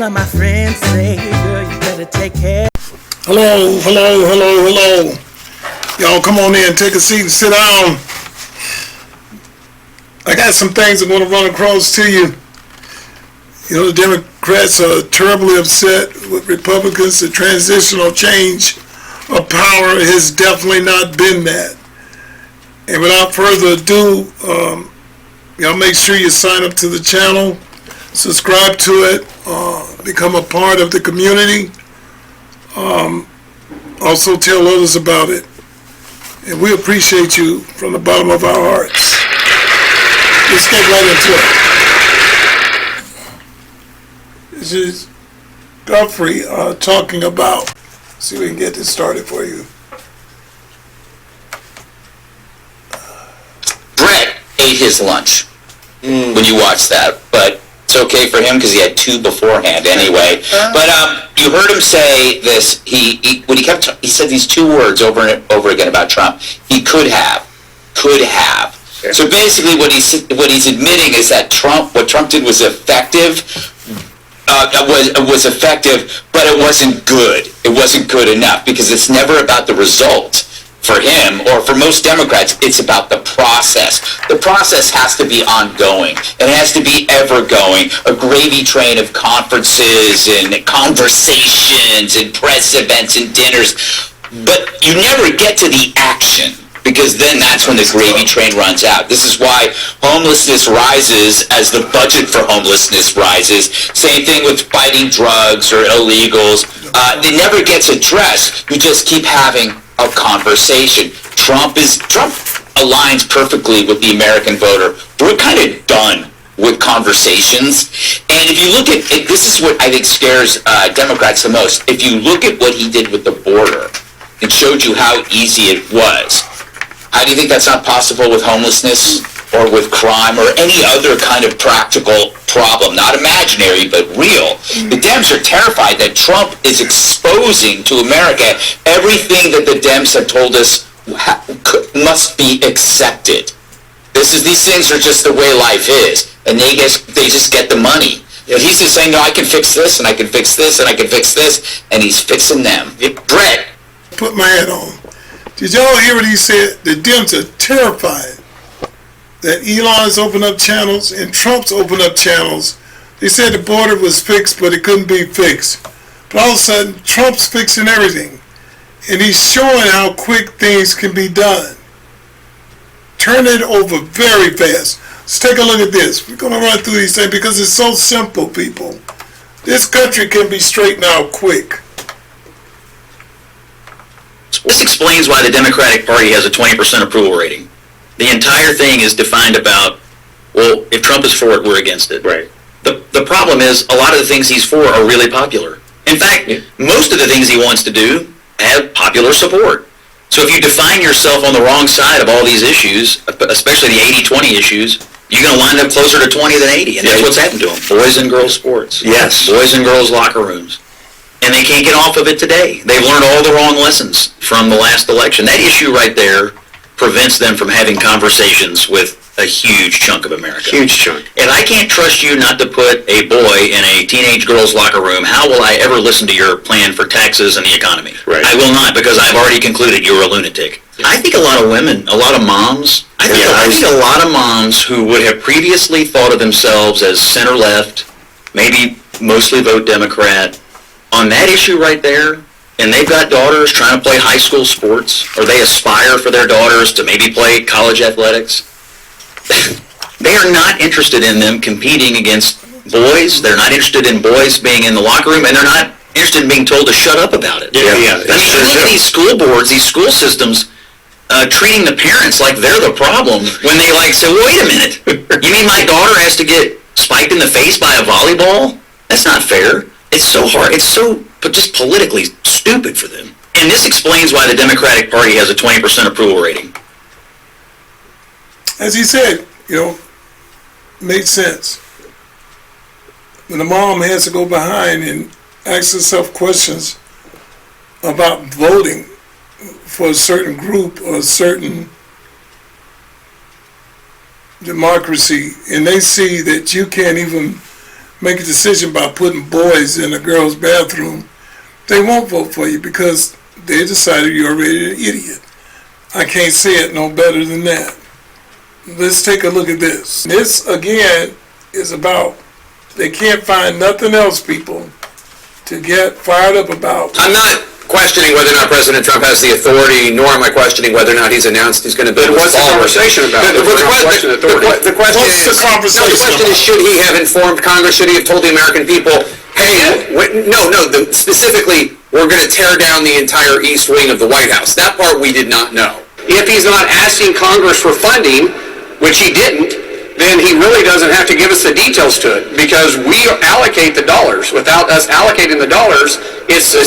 of my friends say, girl, you better take care. Hello. Y'all come on in, take a seat and sit down. I got some things I'm going to run across to you. You know, the Democrats are terribly upset with Republicans. The transitional change of power has definitely not been that. And without further ado, y'all make sure you sign up to the channel, subscribe to it, become a part of the community. Also tell others about it. And we appreciate you from the bottom of our hearts. Let's get right into it. This is Godfrey talking about, see if we can get this started for you. Brett ate his lunch when you watched that, but it's okay for him because he had two beforehand anyway. But you heard him say this. He said these two words over and over again about Trump. He could have. Yeah. So basically, what he's admitting is that what Trump did was effective. Was effective, but it wasn't good. It wasn't good enough because it's never about the result. For him, or for most Democrats, it's about the process. The process has to be ongoing. It has to be ever-going. A gravy train of conferences and conversations and press events and dinners. But you never get to the action, because then that's when the gravy train runs out. This is why homelessness rises as the budget for homelessness rises. Same thing with fighting drugs or illegals. It never gets addressed. You just keep having a conversation. Trump aligns perfectly with the American voter. We're kind of done with conversations. And if you look at it, this is what I think scares Democrats the most. If you look at what he did with the border, it showed you how easy it was. How do you think that's not possible with homelessness or with crime or any other kind of practical problem? Not imaginary, but real. The Dems are terrified that Trump is exposing to America everything that the Dems have told us must be accepted. These things are just the way life is, and they just get the money. But he's just saying, no, I can fix this, and I can fix this, and I can fix this, and he's fixing them. Brett. Put my hat on. Did y'all hear what he said? The Dems are terrified that Elon's opened up channels and Trump's opened up channels. They said the border was fixed, but it couldn't be fixed. But all of a sudden, Trump's fixing everything. And he's showing how quick things can be done. Turn it over very fast. Let's take a look at this. We're going to run through these things because it's so simple, people. This country can be straightened out quick. This explains why the Democratic Party has a 20% approval rating. The entire thing is defined about, well, if Trump is for it, we're against it. Right. The problem is a lot of the things he's for are really popular. In fact, most of the things he wants to do have popular support. So if you define yourself on the wrong side of all these issues, especially the 80-20 issues, you're going to wind up closer to 20 than 80. And that's what's happened to them. Boys and girls sports. Yes. Boys and girls locker rooms. And they can't get off of it today. They've learned all the wrong lessons from the last election. That issue right there prevents them from having conversations with a huge chunk of America. Huge chunk. And I can't trust you not to put a boy in a teenage girl's locker room. How will I ever listen to your plan for taxes and the economy? Right. I will not, because I've already concluded you're a lunatic. I think a lot of women, a lot of moms, I think a lot of moms who would have previously thought of themselves as center-left, maybe mostly vote Democrat, on that issue right there, and they've got daughters trying to play high school sports, or they aspire for their daughters to maybe play college athletics, they are not interested in them competing against boys. They're not interested in boys being in the locker room, and they're not interested in being told to shut up about it. Yeah. I mean, look at these school boards, these school systems, treating the parents like they're the problem when they say, wait a minute, you mean my daughter has to get spiked in the face by a volleyball? That's not fair. It's so hard. It's so just politically stupid for them. And this explains why the Democratic Party has a 20% approval rating. As he said, made sense. When the mom has to go behind and ask herself questions about voting for a certain group or a certain democracy, and they see that you can't even make a decision about putting boys in a girl's bathroom, they won't vote for you because they decided you're already an idiot. I can't say it no better than that. Let's take a look at this. This, again, is about they can't find nothing else, people, to get fired up about. I'm not questioning whether or not President Trump has the authority, nor am I questioning whether or not he's announced he's going to build What's the conversation about? The question is, should he have informed Congress? Should he have told the American people, hey, specifically, we're going to tear down the entire east wing of the White House? That part we did not know. If he's not asking Congress for funding, which he didn't, then he really doesn't have to give us the details to it, because we allocate the dollars. Without us allocating the dollars, it's a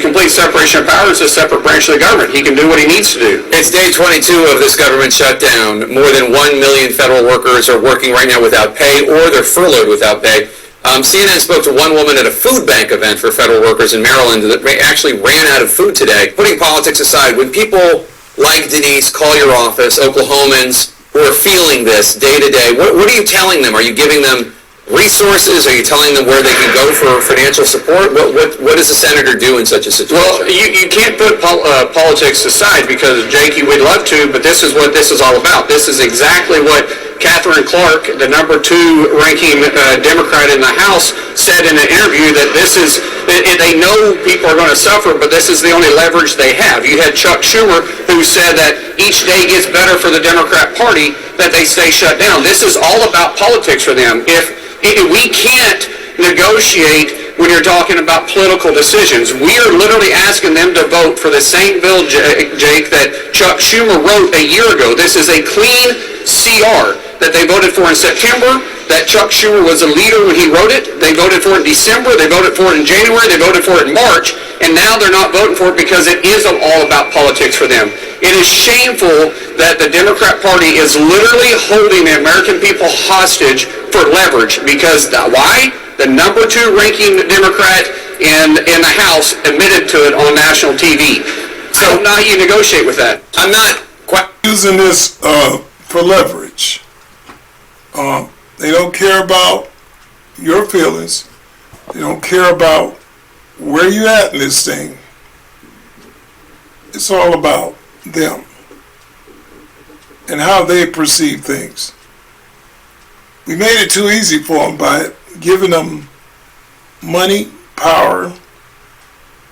complete separation of powers. It's a separate branch of the government. He can do what he needs to do. It's day 22 of this government shutdown. More than 1 million federal workers are working right now without pay, or they're furloughed without pay. CNN spoke to one woman at a food bank event for federal workers in Maryland that actually ran out of food today. Putting politics aside, when people like Denise call your office, Oklahomans who are feeling this day to day, what are you telling them? Are you giving them resources? Are you telling them where they can go for financial support? What does a senator do in such a situation? Well, you can't put politics aside, because, Jake, we'd love to, but this is what this is all about. This is exactly what Catherine Clark, the number 2 ranking Democrat in the House, said in an interview, that they know people are going to suffer, but this is the only leverage they have. You had Chuck Schumer, who said that each day gets better for the Democrat Party, that they stay shut down. This is all about politics for them. We can't negotiate when you're talking about political decisions. We are literally asking them to vote for the same bill, Jake, that Chuck Schumer wrote a year ago. This is a clean CR that they voted for in September, that Chuck Schumer was a leader when he wrote it. They voted for it in December, they voted for it in January, they voted for it in March, and now they're not voting for it because it is all about politics for them. It is shameful that the Democrat Party is literally holding the American people hostage for leverage, because why? The number 2 ranking Democrat in the House admitted to it on national TV. So now you negotiate with that. I'm not quite using this for leverage. They don't care about your feelings. They don't care about where you at in this thing. It's all about them and how they perceive things. We made it too easy for them by giving them money, power,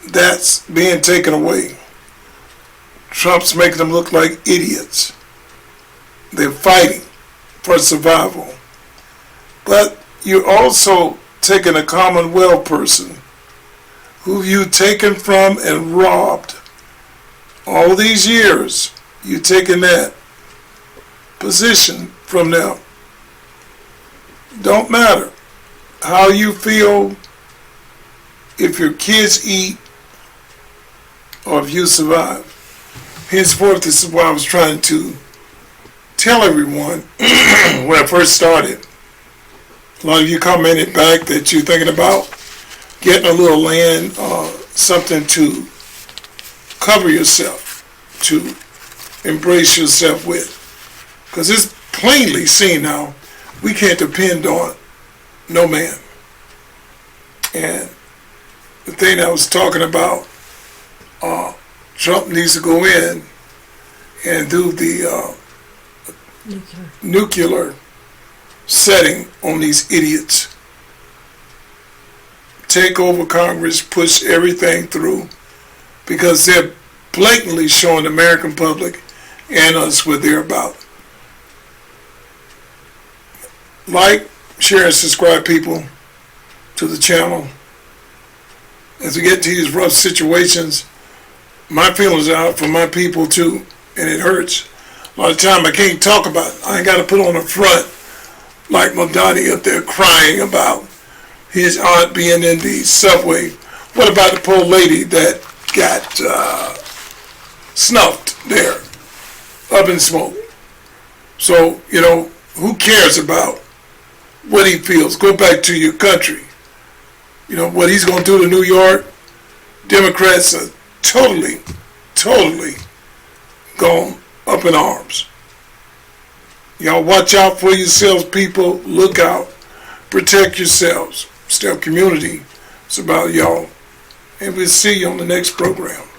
that's being taken away. Trump's making them look like idiots. They're fighting for survival. But you're also taking a Commonwealth person who you've taken from and robbed all these years. You've taken that position from them. Don't matter how you feel, if your kids eat or if you survive. Henceforth, this is what I was trying to tell everyone when I first started. A lot of you commented back that you're thinking about getting a little land, something to cover yourself, to embrace yourself with. Because it's plainly seen now, we can't depend on no man. And the thing I was talking about, Trump needs to go in and do the nuclear setting on these idiots. Take over Congress, push everything through, because they're blatantly showing the American public and us what they're about. Like, share, and subscribe, people, to the channel. As we get to these rough situations, my feelings are out for my people too, and it hurts. A lot of time I can't talk about it. I ain't got to put on a front like Madani up there crying about his aunt being in the subway. What about the poor lady that got snuffed there, up in smoke? So, who cares about what he feels? Go back to your country. What he's going to do to New York, Democrats are totally gone up in arms. Y'all watch out for yourselves, people. Look out. Protect yourselves. Step community. It's about y'all. And we'll see you on the next program.